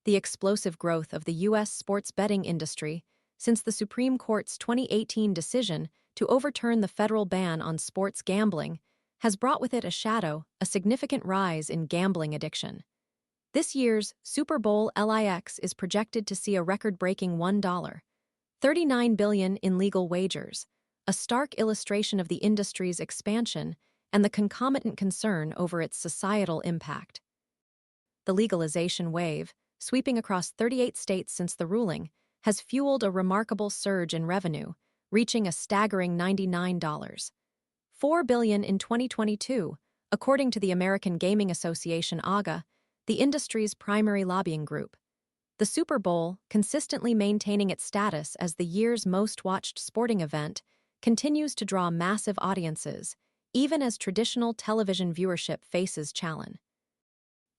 the explosive growth of the U.S. sports betting industry since the Supreme Court's 2018 decision to overturn the federal ban on sports gambling has brought with it a significant rise in gambling addiction. This year's Super Bowl LIX is projected to see a record-breaking $1.39 billion in legal wagers, a stark illustration of the industry's expansion and the concomitant concern over its societal impact. The legalization wave, sweeping across 38 states since the ruling, has fueled a remarkable surge in revenue, reaching a staggering $99.4 billion in 2022, according to the American Gaming Association (AGA), the industry's primary lobbying group. The Super Bowl, consistently maintaining its status as the year's most-watched sporting event, continues to draw massive audiences, even as traditional television viewership faces challenge.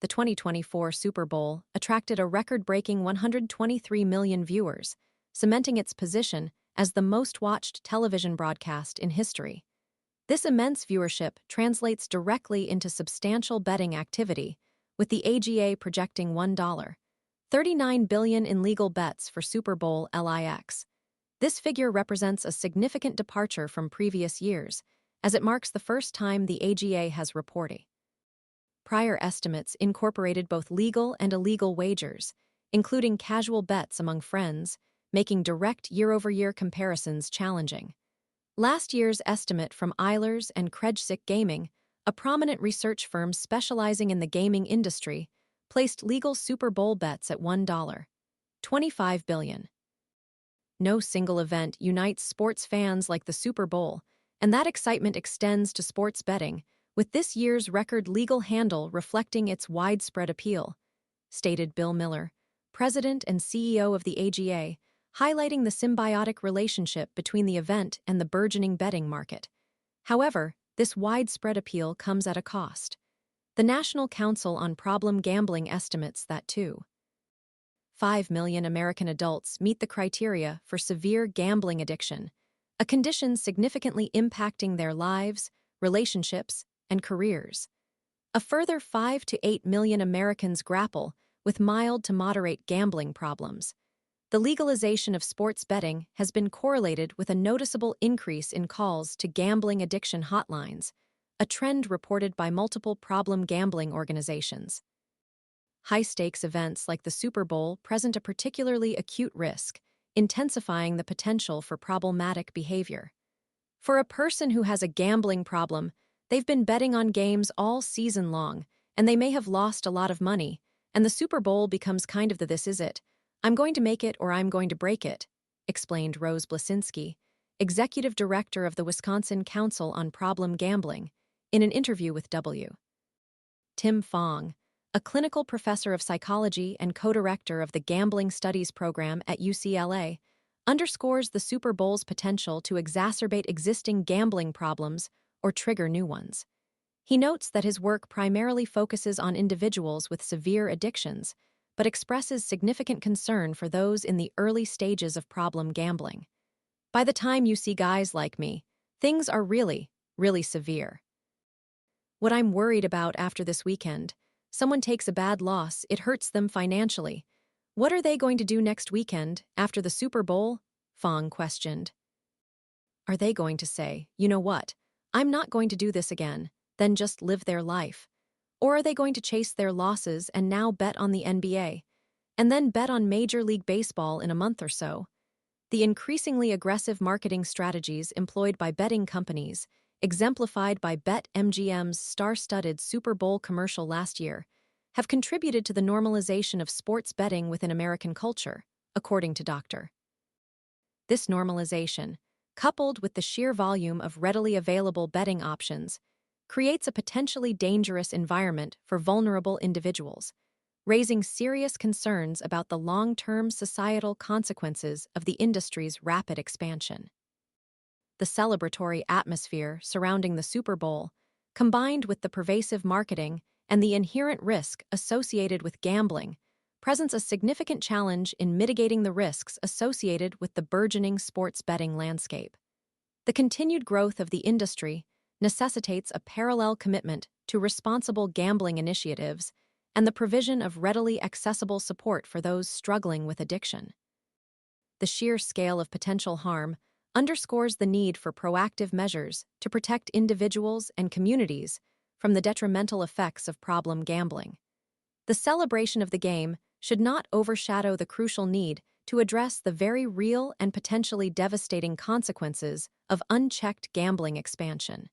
The 2024 Super Bowl attracted a record-breaking 123 million viewers, cementing its position as the most-watched television broadcast in history. This immense viewership translates directly into substantial betting activity, with the AGA projecting $1.39 billion in legal bets for Super Bowl LIX. This figure represents a significant departure from previous years, as it marks the first time the AGA has reported. Prior estimates incorporated both legal and illegal wagers, including casual bets among friends, making direct year-over-year comparisons challenging. Last year's estimate from Eilers and Krejcik Gaming, a prominent research firm specializing in the gaming industry, placed legal Super Bowl bets at $1.25 billion. No single event unites sports fans like the Super Bowl, and that excitement extends to sports betting, with this year's record legal handle reflecting its widespread appeal, stated Bill Miller, president and CEO of the AGA, highlighting the symbiotic relationship between the event and the burgeoning betting market. However, this widespread appeal comes at a cost. The National Council on Problem Gambling estimates that 2.5 million American adults meet the criteria for severe gambling addiction, a condition significantly impacting their lives, relationships, and careers. A further 5 to 8 million Americans grapple with mild to moderate gambling problems. The legalization of sports betting has been correlated with a noticeable increase in calls to gambling addiction hotlines, a trend reported by multiple problem gambling organizations. High-stakes events like the Super Bowl present a particularly acute risk, intensifying the potential for problematic behavior. For a person who has a gambling problem, they've been betting on games all season long, and they may have lost a lot of money, and the Super Bowl becomes kind of the "this is it, I'm going to make it or I'm going to break it," explained Rose Blasinski, executive director of the Wisconsin Council on Problem Gambling, in an interview with W. Tim Fong, a clinical professor of psychology and co-director of the Gambling Studies program at UCLA, underscores the Super Bowl's potential to exacerbate existing gambling problems or trigger new ones. He notes that his work primarily focuses on individuals with severe addictions, but expresses significant concern for those in the early stages of problem gambling. "By the time you see guys like me, things are really, really severe. What I'm worried about after this weekend, someone takes a bad loss, it hurts them financially. What are they going to do next weekend, after the Super Bowl?" Fong questioned. "Are they going to say, you know what, I'm not going to do this again, then just live their life? Or are they going to chase their losses and now bet on the NBA, and then bet on Major League Baseball in a month or so?" The increasingly aggressive marketing strategies employed by betting companies, exemplified by BetMGM's star-studded Super Bowl commercial last year, have contributed to the normalization of sports betting within American culture, according to Dr. This normalization, coupled with the sheer volume of readily available betting options, creates a potentially dangerous environment for vulnerable individuals, raising serious concerns about the long-term societal consequences of the industry's rapid expansion. The celebratory atmosphere surrounding the Super Bowl, combined with the pervasive marketing and the inherent risk associated with gambling, presents a significant challenge in mitigating the risks associated with the burgeoning sports betting landscape. The continued growth of the industry necessitates a parallel commitment to responsible gambling initiatives and the provision of readily accessible support for those struggling with addiction. The sheer scale of potential harm underscores the need for proactive measures to protect individuals and communities from the detrimental effects of problem gambling. The celebration of the game should not overshadow the crucial need to address the very real and potentially devastating consequences of unchecked gambling expansion.